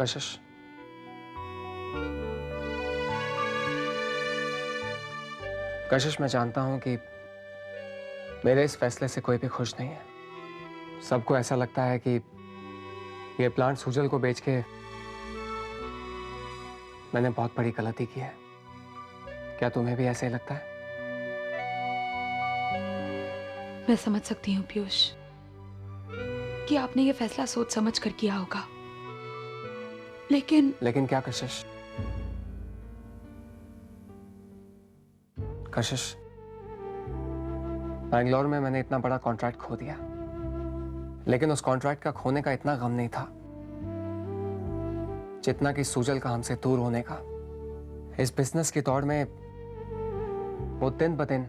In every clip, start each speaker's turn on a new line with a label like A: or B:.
A: कशिश, कशिश मैं जानता हूं कि मेरे इस फैसले से कोई भी खुश नहीं है। सबको ऐसा लगता है कि ये प्लांट सुजल को बेच के मैंने बहुत बड़ी गलती की है। क्या तुम्हें भी ऐसे ही लगता है?
B: मैं समझ सकती हूँ पीयूष कि आपने ये फैसला सोच समझ कर किया होगा, लेकिन
A: क्या कशिश? कशिश, बैंगलोर में मैंने इतना बड़ा कॉन्ट्रैक्ट खो दिया, लेकिन उस कॉन्ट्रैक्ट का खोने का इतना गम नहीं था जितना कि सुजल का हमसे दूर होने का। इस बिजनेस की दौड़ में वो दिन ब दिन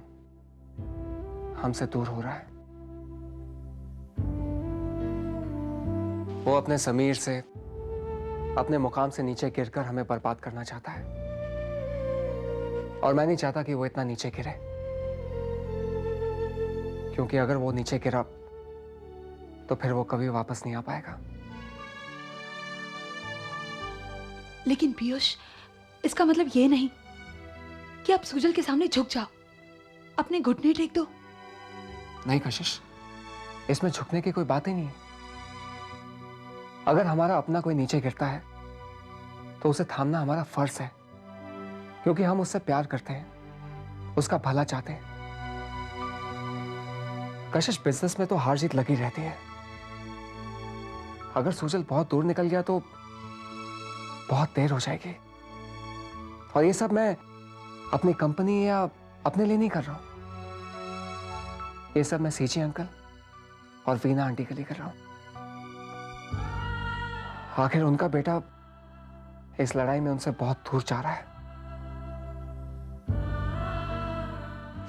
A: हमसे दूर हो रहा है। वो अपने ज़मीर से, अपने मुकाम से नीचे गिरकर हमें बर्बाद करना चाहता है, और मैं नहीं चाहता कि वो इतना नीचे गिरे, क्योंकि अगर वो नीचे गिरा तो फिर वो कभी वापस नहीं आ पाएगा।
B: लेकिन पीयूष, इसका मतलब ये नहीं कि आप सुजल के सामने झुक जाओ, अपने घुटने टेक दो।
A: नहीं कशिश, इसमें झुकने की कोई बात ही नहीं है। अगर हमारा अपना कोई नीचे गिरता है तो उसे थामना हमारा फर्ज है, क्योंकि हम उससे प्यार करते हैं, उसका भला चाहते हैं। कशिश, बिजनेस में तो हार जीत लगी रहती है। अगर सुजल बहुत दूर निकल गया तो बहुत देर हो जाएगी, और ये सब मैं अपनी कंपनी या अपने लिए नहीं कर रहा हूं। ये सब मैं सीजी अंकल और वीना आंटी के लिए कर रहा हूं। आखिर उनका बेटा इस लड़ाई में उनसे बहुत दूर जा रहा है।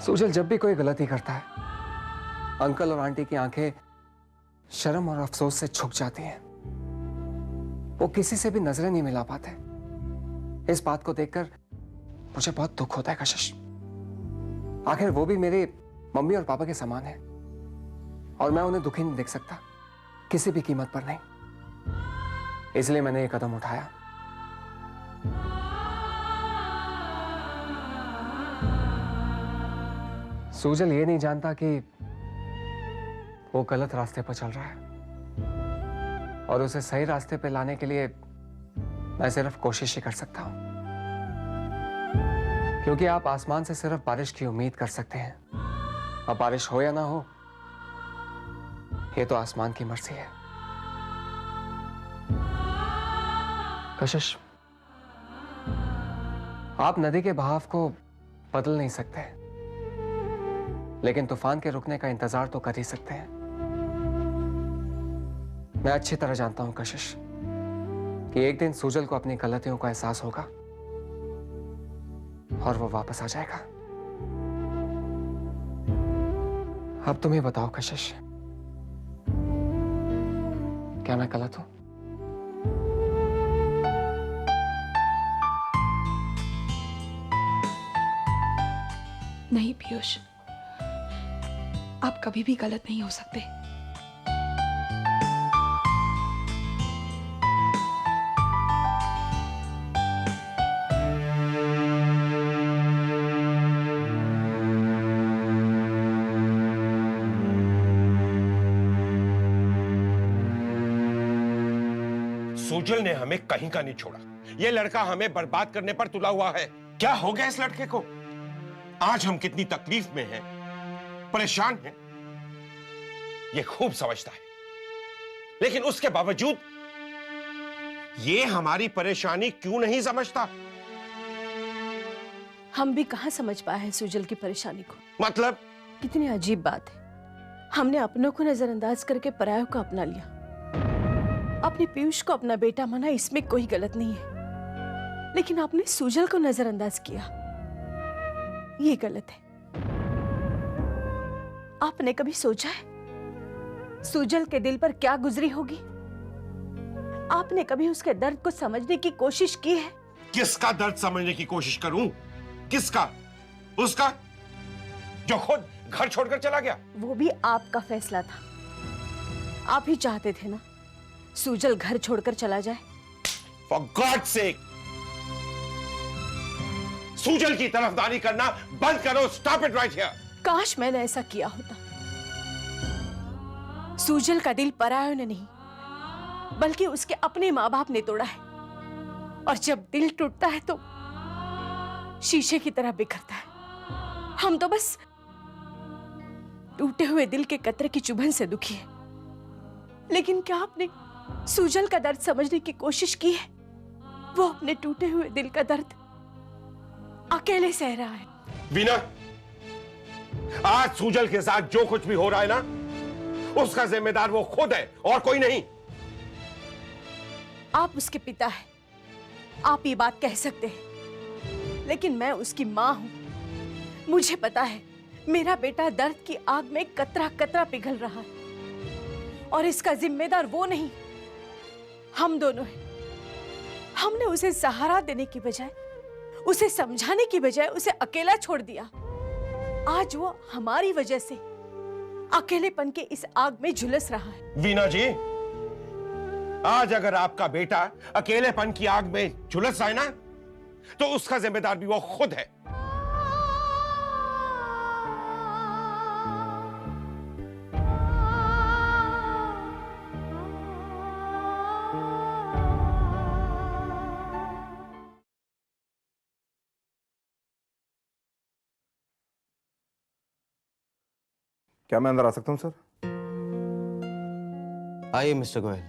A: सुजल जब भी कोई गलती करता है, अंकल और आंटी की आंखें शर्म और अफसोस से झुक जाती हैं। वो किसी से भी नजरें नहीं मिला पाते। इस बात को देखकर मुझे बहुत दुख होता है कशिश। आखिर वो भी मेरे मम्मी और पापा के समान है, और मैं उन्हें दुखी नहीं देख सकता, किसी भी कीमत पर नहीं। इसलिए मैंने ये कदम उठाया। सुजल ये नहीं जानता कि वो गलत रास्ते पर चल रहा है, और उसे सही रास्ते पे लाने के लिए मैं सिर्फ कोशिश ही कर सकता हूं, क्योंकि आप आसमान से सिर्फ बारिश की उम्मीद कर सकते हैं। अब बारिश हो या ना हो, ये तो आसमान की मर्जी है। कशिश, आप नदी के बहाव को बदल नहीं सकते, लेकिन तूफान के रुकने का इंतजार तो कर ही सकते हैं। मैं अच्छी तरह जानता हूं कशिश कि एक दिन सुजल को अपनी गलतियों का एहसास होगा और वो वापस आ जाएगा। अब तुम ही बताओ कशिश, क्या मैं गलत हूं?
B: नहीं पीयूष, आप कभी भी गलत नहीं हो सकते।
C: सुजल ने हमें कहीं का नहीं छोड़ा। ये लड़का हमें बर्बाद करने पर तुला हुआ है। क्या हो गया इस लड़के को? आज हम कितनी तकलीफ में हैं, परेशान हैं, ये खूब समझता है, लेकिन उसके बावजूद ये हमारी परेशानी क्यों नहीं समझता?
D: हम भी कहां समझ पाए हैं सुजल की परेशानी को।
C: मतलब?
D: कितनी अजीब बात है, हमने अपनों को नजरअंदाज करके परायों को अपना लिया। अपने पीयूष को अपना बेटा माना, इसमें कोई गलत नहीं है, लेकिन आपने सुजल को नजरअंदाज किया, ये गलत है। आपने कभी सोचा है सुजल के दिल पर क्या गुजरी होगी? आपने कभी उसके दर्द को समझने की कोशिश की है?
C: किसका दर्द समझने की कोशिश करूं? किसका? उसका जो खुद घर छोड़कर चला गया।
D: वो भी आपका फैसला था। आप ही चाहते थे ना सुजल घर छोड़कर चला जाए।
C: For God's sake, सूजल की तरफदारी करना बंद करो। Stop it right here.
D: काश मैंने ऐसा किया होता। सूजल का दिल परायों ने नहीं, बल्कि उसके अपने माँ बाप ने तोड़ा है। और जब दिल टूटता है तो शीशे की तरह बिखरता है। हम तो बस टूटे हुए दिल के कतरे की चुभन से दुखी है। लेकिन क्या आपने सूजल का दर्द समझने की कोशिश की है? वो अपने टूटे हुए दिल का दर्द अकेले सह रहा है।
C: वीना, आज सूजल के साथ जो कुछ भी हो रहा है ना, उसका जिम्मेदार वो खुद है और कोई नहीं।
D: आप उसके पिता हैं, आप ये बात कह सकते हैं, लेकिन मैं उसकी मां हूं। मुझे पता है मेरा बेटा दर्द की आग में कतरा कतरा पिघल रहा है, और इसका जिम्मेदार वो नहीं, हम दोनों हैं। हमने उसे सहारा देने की बजाय, उसे समझाने की बजाय उसे अकेला छोड़ दिया। आज वो हमारी वजह से अकेलेपन के इस आग में झुलस रहा है।
C: वीना जी, आज अगर आपका बेटा अकेलेपन की आग में झुलस जाए ना, तो उसका जिम्मेदार भी वो खुद है।
E: क्या मैं अंदर आ सकता हूं सर?
F: आइए मिस्टर गोयल।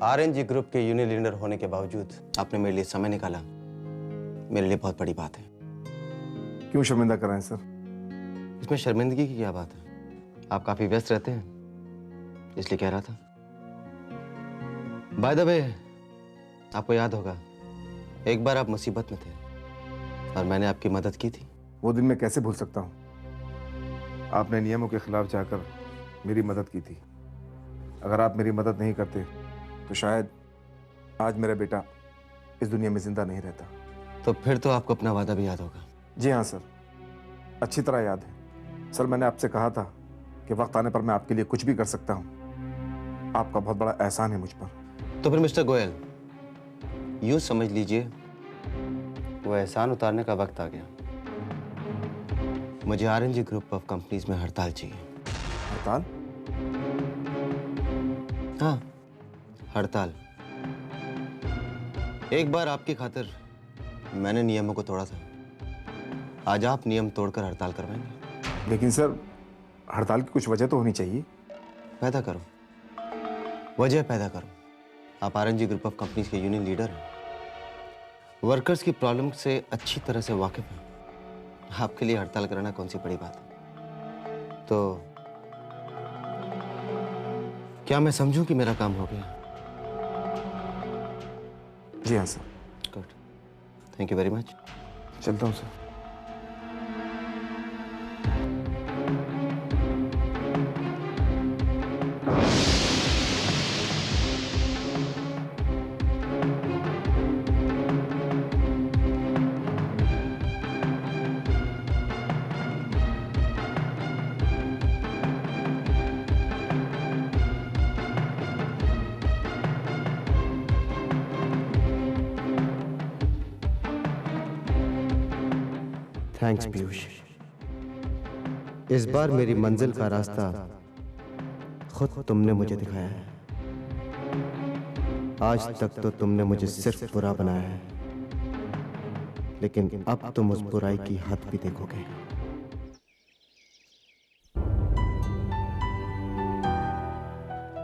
F: आरएनजी ग्रुप के यूनियन लीडर होने के बावजूद आपने मेरे लिए समय निकाला, मेरे लिए बहुत बड़ी बात है।
E: क्यों शर्मिंदा कर रहे हैं सर?
F: इसमें शर्मिंदगी की क्या बात है? आप काफी व्यस्त रहते हैं, इसलिए कह रहा था। बाय द वे, आपको याद होगा एक बार आप मुसीबत में थे और मैंने आपकी मदद की थी।
E: वो दिन मैं कैसे भूल सकता हूं? आपने नियमों के खिलाफ जाकर मेरी मदद की थी। अगर आप मेरी मदद नहीं करते तो शायद आज मेरा बेटा इस दुनिया में जिंदा नहीं रहता।
F: तो फिर तो आपको अपना वादा भी याद होगा।
E: जी हाँ सर, अच्छी तरह याद है। सर, मैंने आपसे कहा था कि वक्त आने पर मैं आपके लिए कुछ भी कर सकता हूँ। आपका बहुत बड़ा एहसान है मुझ पर।
F: तो फिर मिस्टर गोयल, यूं समझ लीजिए वो एहसान उतारने का वक्त आ गया। मुझे आरएनजी ग्रुप ऑफ कंपनीज में हड़ताल चाहिए।
E: हड़ताल?
F: हाँ, हड़ताल। एक बार आपकी खातिर मैंने नियमों को तोड़ा था, आज आप नियम तोड़कर हड़ताल करवाएंगे।
E: लेकिन सर, हड़ताल की कुछ वजह तो होनी चाहिए।
F: पैदा करो, वजह पैदा करो। आप आरएनजी ग्रुप ऑफ कंपनीज के यूनियन लीडर हैं, वर्कर्स की प्रॉब्लम से अच्छी तरह से वाकिफ हैं। आपके लिए हड़ताल कराना कौन सी बड़ी बात है? तो क्या मैं समझूं कि मेरा काम हो गया?
E: जी हाँ sir.
F: Good, thank you very much.
E: चलता हूँ सर।
F: थैंक्स पीयूष। इस बार मेरी मंजिल का रास्ता खुद तुमने मुझे दिखाया है। आज तक तो तुमने मुझे सिर्फ बुरा बनाया है, लेकिन अब तुम उस बुराई की हद भी देखोगे।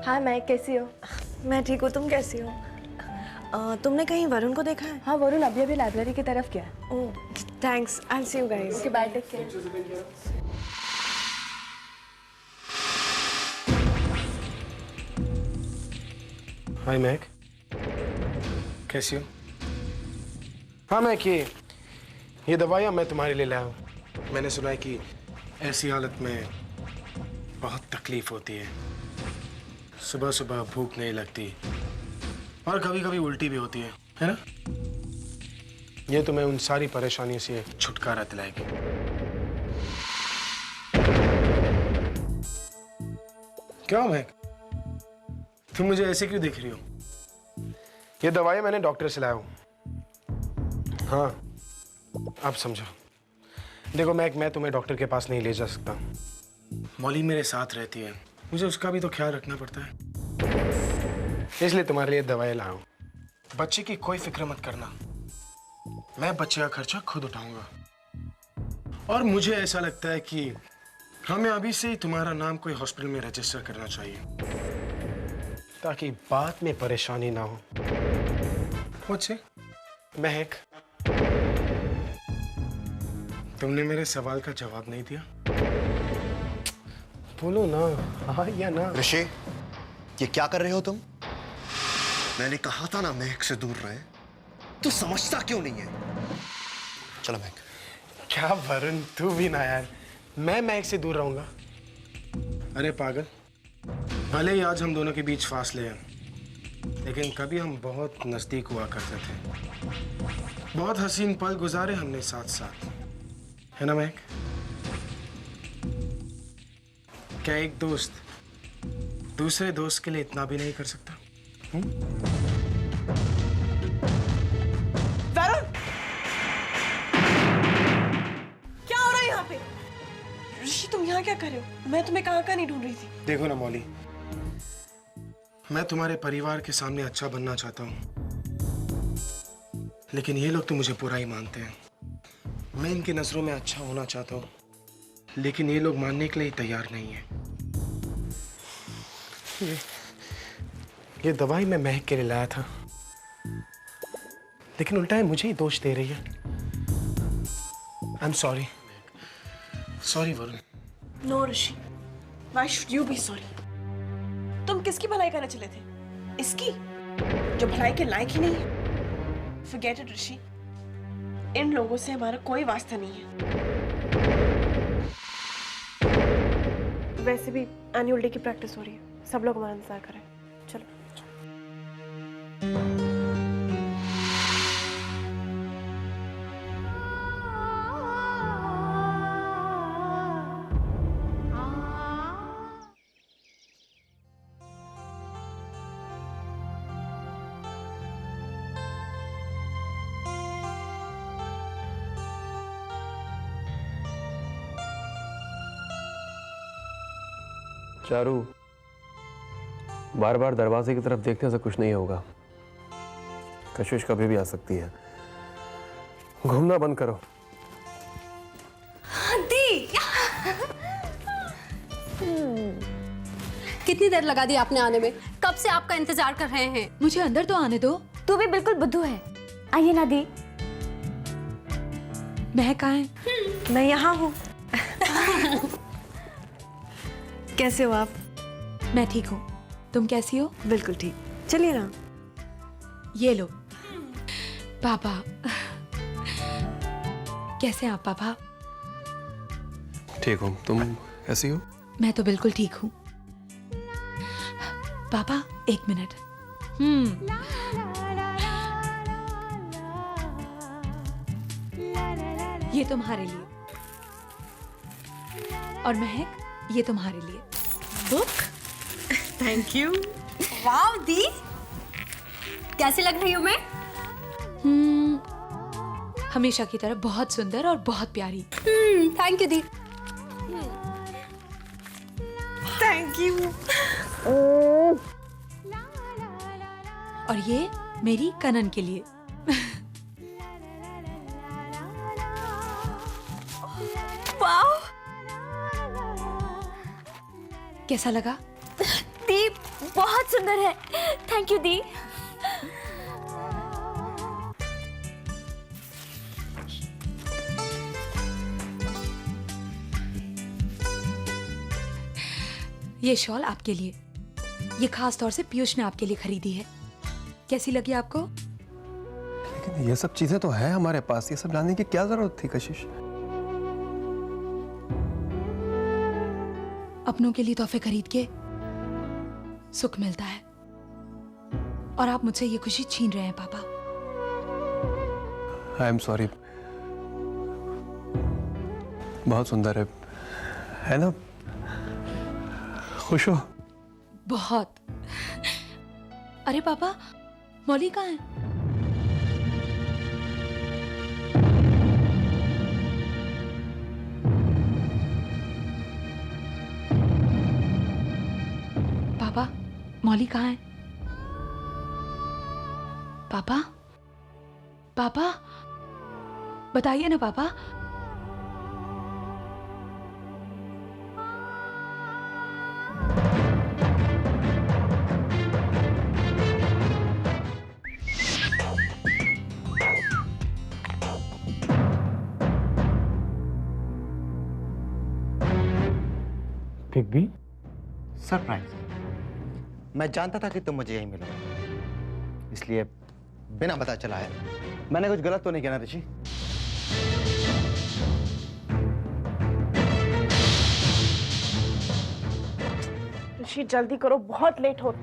G: हाँ, मैं कैसी हो?
H: मैं ठीक हूँ, तुम कैसी हो? तुमने कहीं वरुण को देखा है?
G: हाँ, वरुण अभी लाइब्रेरी की तरफ गया।
H: Oh, thanks, I will see you guys.
G: Okay, bye, take care.
I: Hi Mahak, कैसी हो? हाँ मैक, ये दवाइयाँ मैं तुम्हारे लिए लाया हूँ। मैंने सुना है कि ऐसी हालत में बहुत तकलीफ होती है। सुबह सुबह भूख नहीं लगती और कभी कभी उल्टी भी होती है ना? ये तुम्हें उन सारी परेशानियों से छुटकारा दिलाएगी। क्या मैक, तुम मुझे ऐसे क्यों देख रही हो? ये दवाई मैंने डॉक्टर से लाया हूँ। हाँ, अब समझो। देखो मैं तुम्हें डॉक्टर के पास नहीं ले जा सकता। मौली मेरे साथ रहती है, मुझे उसका भी तो ख्याल रखना पड़ता है, इसलिए तुम्हारे लिए दवाई लाया हूँ। बच्चे की कोई फिक्र मत करना, मैं बच्चे का खर्चा खुद उठाऊंगा। और मुझे ऐसा लगता है कि हमें अभी से ही तुम्हारा नाम कोई हॉस्पिटल में रजिस्टर करना चाहिए, ताकि बाद में परेशानी ना हो। मुझसे महक, तुमने मेरे सवाल का जवाब नहीं दिया। बोलो ना, हाँ या ना।
J: ऋषि, ये क्या कर रहे हो तुम? मैंने कहा था ना महक से दूर रहे। तू समझता क्यों नहीं है? चलो महक।
I: क्या वरुण, तू भी ना यार। मैं महक से दूर रहूंगा? अरे पागल, भले ही आज हम दोनों के बीच फासले हैं, लेकिन कभी हम बहुत नजदीक हुआ करते थे। बहुत हसीन पल गुजारे हमने साथ साथ, है ना महक? क्या एक दोस्त दूसरे दोस्त के लिए इतना भी नहीं कर सकता?
H: वरुण, क्या हो रहा है यहाँ पे? ऋषि, तुम यहाँ क्या कर रहे हो? मैं तुम्हें कहाँ नहीं ढूंढ रही थी।
I: देखो ना मौली, मैं तुम्हारे परिवार के सामने अच्छा बनना चाहता हूँ, लेकिन ये लोग तो मुझे बुरा ही मानते हैं। मैं इनकी नजरों में अच्छा होना चाहता हूँ, लेकिन ये लोग मानने के लिए तैयार नहीं है। ये दवाई मैं महक के लिए लाया था, लेकिन उल्टा है मुझे ही दोष दे रही है। I am sorry. Sorry Varun.
H: No Rishi, why should you be sorry? तुम किसकी भलाई करने चले थे? इसकी, जो भलाई के लायक ही नहीं है। Forget it, ऋषि। इन लोगों से हमारा कोई वास्ता नहीं है। वैसे भी एनुअल डे की प्रैक्टिस हो रही है, सब लोग हमारा इंतजार कर रहे हैं। चलो।
K: चारू, बार बार दरवाजे की तरफ देखने से कुछ नहीं होगा। कशिश कभी भी आ सकती है। घूमना बंद करो।
L: दी। कितनी देर लगा दी आपने आने में? कब से आपका इंतजार कर रहे हैं।
B: मुझे अंदर तो आने दो।
G: तू भी बिल्कुल बुद्धू है। आइए ना दी।
B: महक कहाँ है?
H: मैं यहाँ हूँ। कैसे हो आप?
B: मैं ठीक हूँ, तुम कैसी हो?
H: बिल्कुल ठीक। चलिए ना।
B: ये लो। पापा, कैसे हैं आप पापा?
K: ठीक हूँ, तुम कैसी हो?
B: मैं तो बिल्कुल ठीक हूँ। पापा, एक मिनट। ये तुम्हारे लिए, और महक, ये तुम्हारे लिए बुक।
H: Thank you.
L: वाव दी, कैसी लग रही हूँ मैं?
B: हमेशा की तरह बहुत सुंदर और बहुत प्यारी।
L: Thank you the.
H: Thank you.
B: और ये मेरी कनन के लिए।
L: वाव,
B: कैसा लगा?
G: दी बहुत सुंदर है। थैंक यू दी।
B: ये शॉल आपके लिए, ये खास तौर से पीयूष ने आपके लिए खरीदी है। कैसी लगी आपको?
K: लेकिन ये सब चीजें तो है हमारे पास, ये सब जानने की क्या जरूरत थी कशिश?
B: अपनों के लिए तोहफे खरीद के सुख मिलता है, और आप मुझसे ये खुशी छीन रहे हैं पापा।
K: आई एम सॉरी। बहुत सुंदर है ना? खुश हो?
B: बहुत। अरे पापा, मौली कहाँ है? पापा, मौली कहाँ है? पापा, पापा, बताइए ना पापा।
I: Big B,
F: surprise. मैं जानता था कि तुम मुझे यहीं मिलोगे, इसलिए बिना पता चला है। मैंने कुछ गलत तो नहीं किया ना ऋषि?
H: ऋषि जल्दी करो, बहुत लेट हो।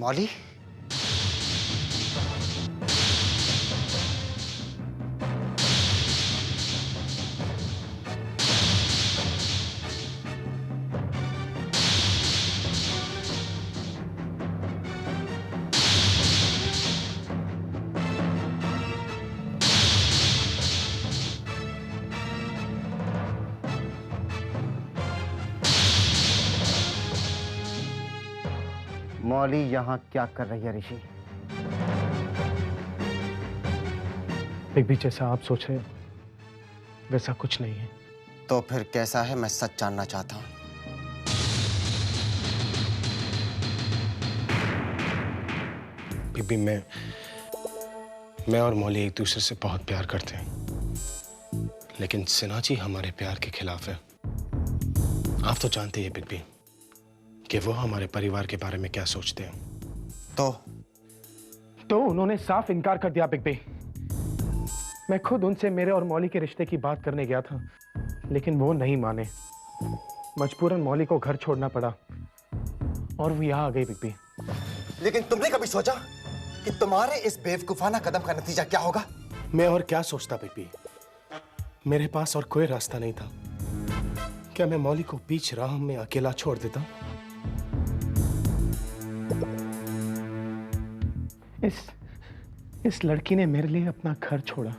F: मौली, मौली यहाँ क्या कर रही है ऋषि?
I: बिग बी, जैसा आप सोच रहे हो वैसा कुछ नहीं है।
F: तो फिर कैसा है, मैं सच जानना चाहता हूँ।
I: बिग बी, मैं और मौली एक दूसरे से बहुत प्यार करते हैं, लेकिन सिन्हा जी हमारे प्यार के खिलाफ है। आप तो जानते हैं बिग बी कि वो हमारे परिवार के बारे में क्या सोचते हैं। तो उन्होंने साफ इनकार कर दिया बिग बी। मैं खुद उनसे मेरे और मौली के रिश्ते की बात करने गया था, लेकिन वो नहीं माने। मजबूरन मौली को घर छोड़ना पड़ा और वो यहाँ आ गई बिग बी।
F: लेकिन तुमने कभी सोचा कि तुम्हारे इस बेवकूफाना कदम का नतीजा क्या होगा?
I: मैं और क्या सोचता बिग बी, मेरे पास और कोई रास्ता नहीं था। क्या मैं मौली को बीच राह में अकेला छोड़ देता? इस लड़की ने मेरे लिए अपना घर छोड़ा,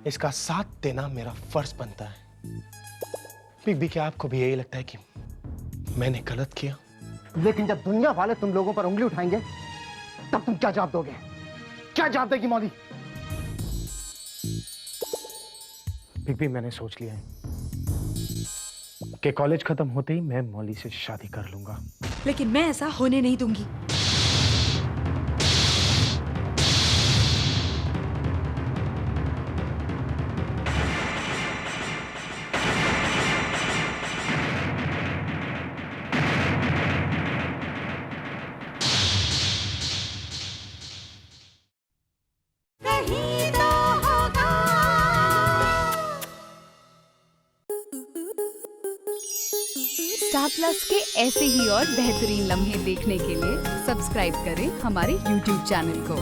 I: इसका साथ देना मेरा फर्ज बनता है। बिग बी, क्या आपको भी यही लगता है कि मैंने गलत किया?
F: लेकिन जब दुनिया वाले तुम लोगों पर उंगली उठाएंगे तब तुम क्या जवाब दोगे? क्या जवाब देगी मौली?
I: बिग बी, मैंने सोच लिया है कि कॉलेज खत्म होते ही मैं मौली से शादी कर लूंगा।
B: लेकिन मैं ऐसा होने नहीं दूंगी।
M: स्टार प्लस के ऐसे ही और बेहतरीन लम्हे देखने के लिए सब्सक्राइब करें हमारे YouTube चैनल को।